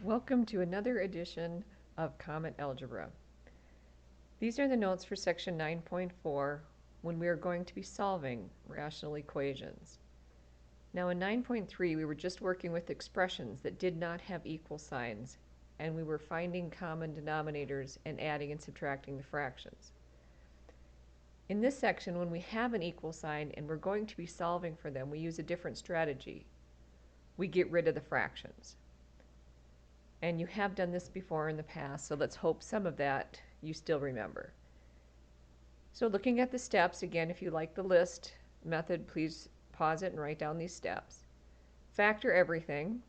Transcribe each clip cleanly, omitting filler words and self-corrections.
Welcome to another edition of Comet Algebra. These are the notes for section 9.4 when we are going to be solving rational equations. Now in 9.3 we were just working with expressions that did not have equal signs, and we were finding common denominators and adding and subtracting the fractions. In this section, when we have an equal sign and we're going to be solving for them, we use a different strategy. We get rid of the fractions. And you have done this before in the past, so let's hope some of that you still remember. So looking at the steps, again, if you like the list method, please pause it and write down these steps. Factor everything,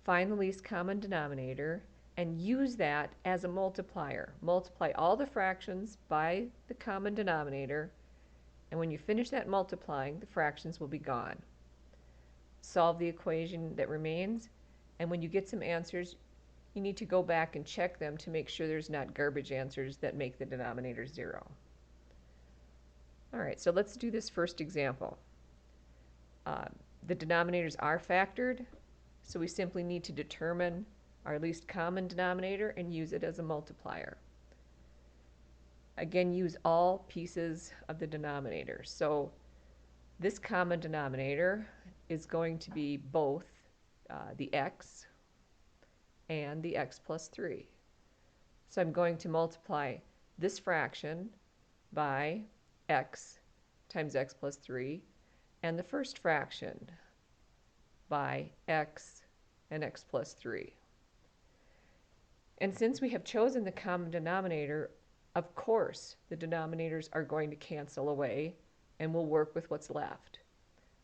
find the least common denominator, and use that as a multiplier. Multiply all the fractions by the common denominator, and when you finish that multiplying, the fractions will be gone. Solve the equation that remains, and when you get some answers, you need to go back and check them to make sure there's not garbage answers that make the denominator 0. All right, so let's do this first example. The denominators are factored, so we simply need to determine our least common denominator and use it as a multiplier. Again, use all pieces of the denominator. So this common denominator is going to be both the x and the x plus 3. So I'm going to multiply this fraction by x times x plus 3, and the first fraction by x and x plus 3. And since we have chosen the common denominator, of course the denominators are going to cancel away and we'll work with what's left.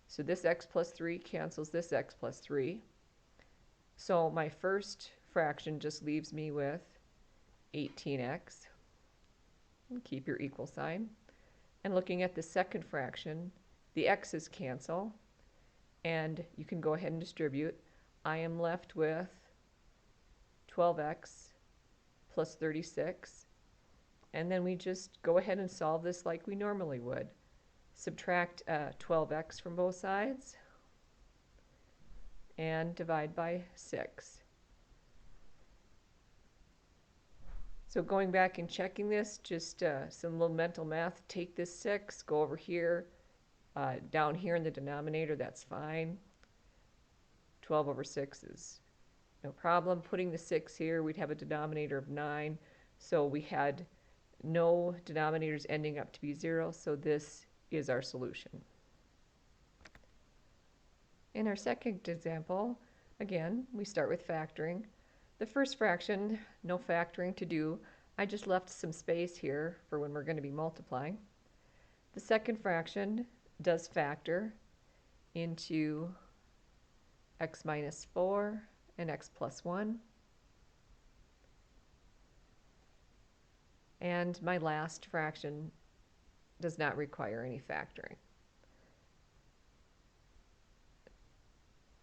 So this x plus 3 cancels this x plus 3. So my first fraction just leaves me with 18x. Keep your equal sign. And looking at the second fraction, the x's cancel, and you can go ahead and distribute. I am left with 12x plus 36, and then we just go ahead and solve this like we normally would. Subtract 12x from both sides and divide by 6. So going back and checking this, just some little mental math. Take this 6, go over here, down here in the denominator, that's fine. 12 over 6 is no problem. Putting the 6 here, we'd have a denominator of 9. So we had no denominators ending up to be 0, so this is our solution. In our second example, again, we start with factoring. The first fraction, no factoring to do. I just left some space here for when we're going to be multiplying. The second fraction does factor into x minus 4 and x plus 1. And my last fraction does not require any factoring.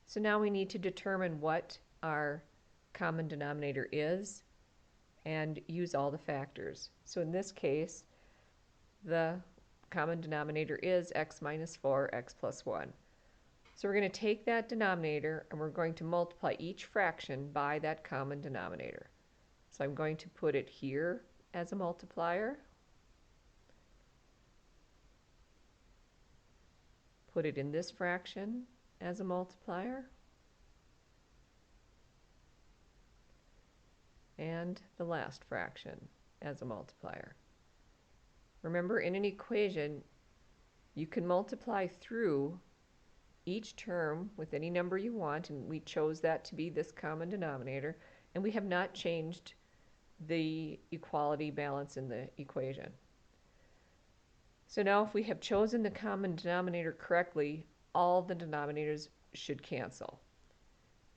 So now we need to determine what our common denominator is and use all the factors. So in this case, the common denominator is x minus 4, x plus 1. So we're going to take that denominator and we're going to multiply each fraction by that common denominator. So I'm going to put it here as a multiplier, put it in this fraction as a multiplier, and the last fraction as a multiplier. Remember, in an equation, you can multiply through each term with any number you want, and we chose that to be this common denominator, and we have not changed the equality balance in the equation. So now if we have chosen the common denominator correctly, all the denominators should cancel.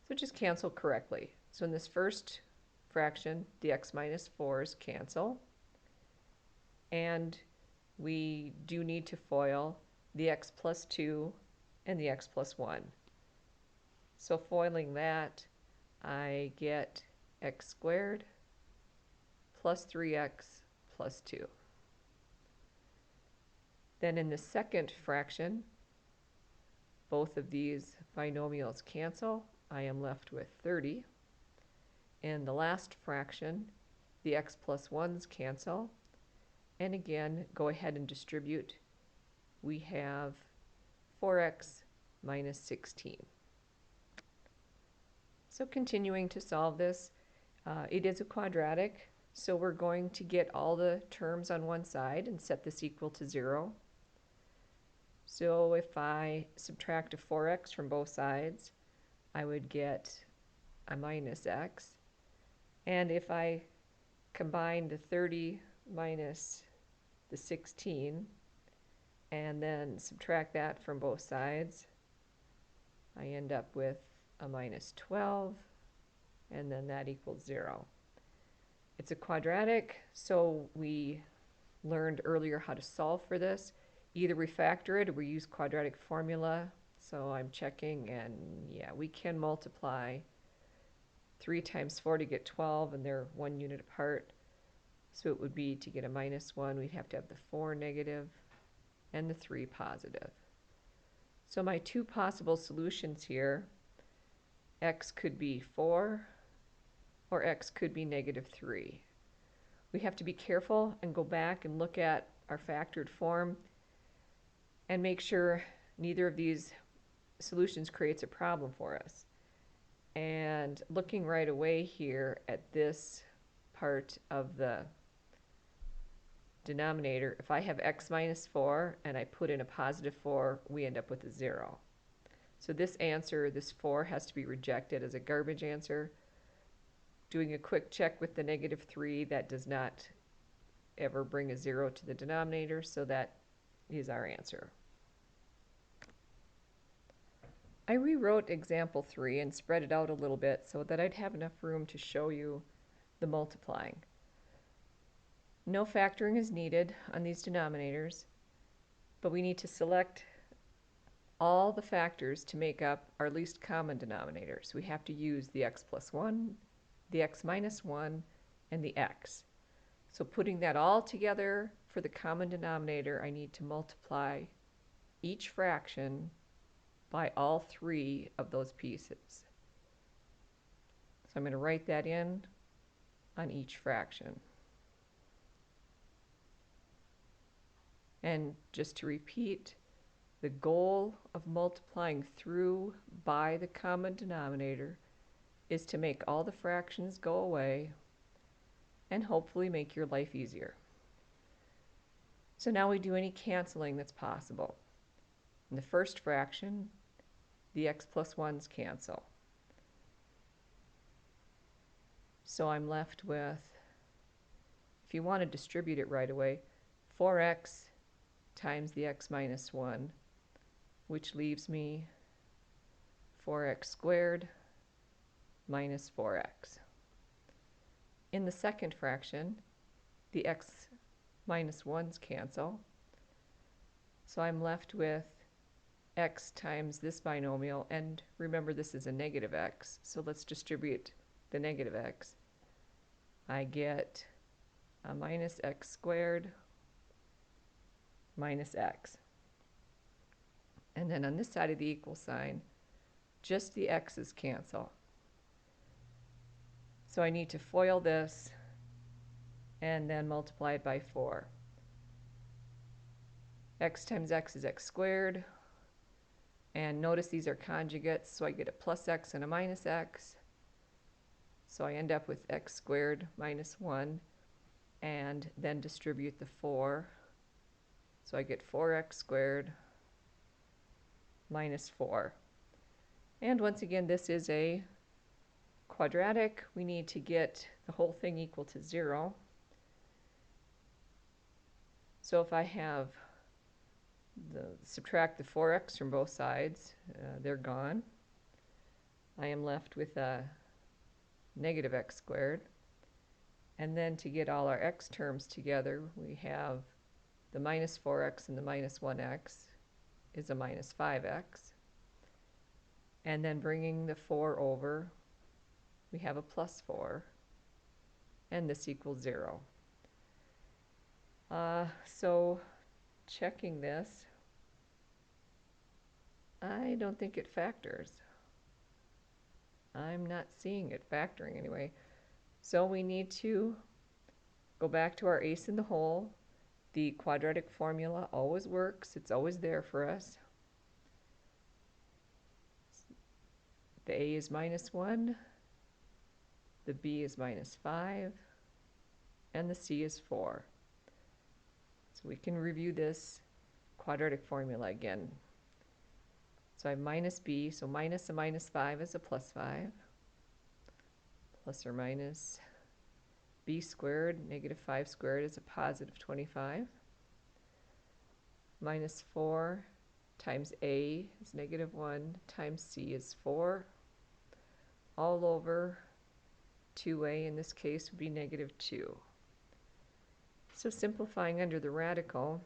So just cancel correctly. So in this first fraction, the x minus 4's cancel, and we do need to FOIL the x plus 2 and the x plus 1. So foiling that, I get x squared plus 3x plus 2. Then in the second fraction, both of these binomials cancel. I am left with 30. In the last fraction, the x plus 1's cancel. And again, go ahead and distribute. We have 4x minus 16. So continuing to solve this, it is a quadratic, so we're going to get all the terms on one side and set this equal to 0. So if I subtract a 4x from both sides, I would get a minus x. And if I combine the 30 minus the 16 and then subtract that from both sides, I end up with a minus 12, and then that equals 0. It's a quadratic, so we learned earlier how to solve for this. Either we factor it or we use quadratic formula. So I'm checking, and yeah, we can multiply 3 times 4 to get 12, and they're 1 unit apart. So it would be, to get a minus 1, we'd have to have the 4 negative and the 3 positive. So my two possible solutions here, x could be 4 or x could be negative 3. We have to be careful and go back and look at our factored form and make sure neither of these solutions creates a problem for us. And looking right away here at this part of the denominator, if I have x minus 4 and I put in a positive 4, we end up with a 0. So this answer, this 4, has to be rejected as a garbage answer. Doing a quick check with the negative 3, that does not ever bring a 0 to the denominator, so that is our answer. I rewrote example 3 and spread it out a little bit so that I'd have enough room to show you the multiplying. No factoring is needed on these denominators, but we need to select all the factors to make up our least common denominator. So we have to use the x plus 1, the x minus 1, and the x. So putting that all together for the common denominator, I need to multiply each fraction by all 3 of those pieces. So I'm going to write that in on each fraction. And just to repeat, the goal of multiplying through by the common denominator is to make all the fractions go away and hopefully make your life easier. So now we do any canceling that's possible. In the first fraction, the x plus 1's cancel. So I'm left with, if you want to distribute it right away, 4x times the x minus 1, which leaves me 4x squared minus 4x. In the second fraction, the x minus 1's cancel, so I'm left with x times this binomial, and remember this is a negative x, so let's distribute the negative x. I get a minus x squared minus x. And then on this side of the equal sign, just the x's cancel. So I need to FOIL this and then multiply it by 4. X times x is x squared. And notice these are conjugates, so I get a plus x and a minus x. So I end up with x squared minus 1, and then distribute the 4. So I get 4x squared minus 4. And once again, this is a quadratic. We need to get the whole thing equal to 0. So if I have subtract the 4x from both sides, they're gone. I am left with a negative x squared. And then to get all our x terms together, we have the minus 4x and the minus 1x is a minus 5x. And then bringing the 4 over, we have a plus 4. And this equals 0. So checking this, I don't think it factors. I'm not seeing it factoring anyway. So we need to go back to our ace in the hole. The quadratic formula always works. It's always there for us. The a is -1, the b is -5, and the c is 4. So we can review this quadratic formula again. So I have minus b, so minus a -5 is a +5, plus or minus b squared, -5 squared is a +25, minus 4 times a is -1 times c is 4, all over 2a in this case would be -2. So simplifying under the radical,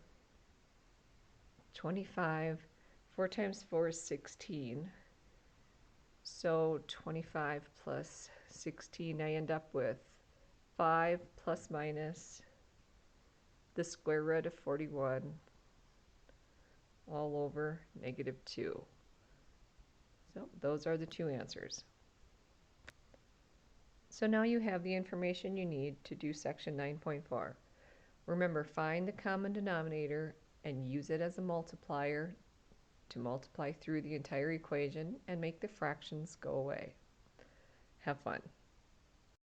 25, 4 times 4 is 16. So 25 plus 16, I end up with 5 plus minus the square root of 41 all over -2. So those are the two answers. So now you have the information you need to do section 9.4. Remember, find the common denominator and use it as a multiplier to multiply through the entire equation and make the fractions go away. Have fun.